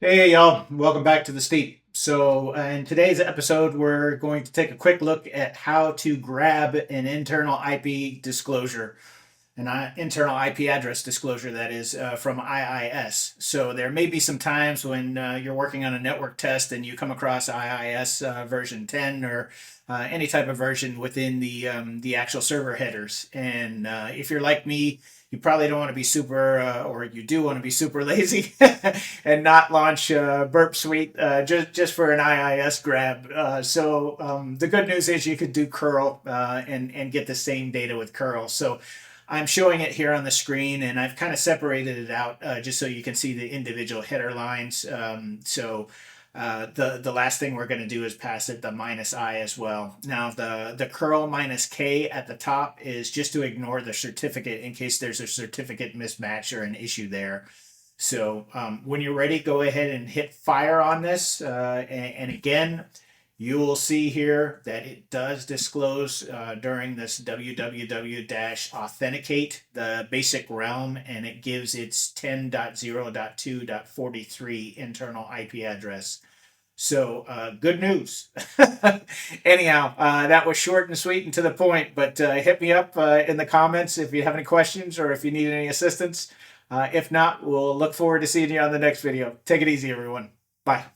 Hey y'all, welcome back to the Steep. So, in today's episode, we're going to take a quick look at how to grab an internal IP disclosure, internal IP address disclosure that is from IIS. So, there may be some times when you're working on a network test and you come across IIS version 10 or any type of version within the actual server headers. And if you're like me, you probably don't want to be super, or you do want to be super lazy and not launch Burp Suite just for an IIS grab. The good news is you could do curl and get the same data with curl. So I'm showing it here on the screen, and I've kind of separated it out just so you can see the individual header lines. The last thing we're going to do is pass it the -I as well. Now the curl -K at the top is just to ignore the certificate in case there's a certificate mismatch or an issue there. So when you're ready, go ahead and hit fire on this. And again, you will see here that it does disclose during this www-authenticate the basic realm, and it gives its 10.0.2.43 internal IP address. So good news. Anyhow, that was short and sweet and to the point, but hit me up in the comments if you have any questions or if you need any assistance. If not, we'll look forward to seeing you on the next video. Take it easy, everyone. Bye.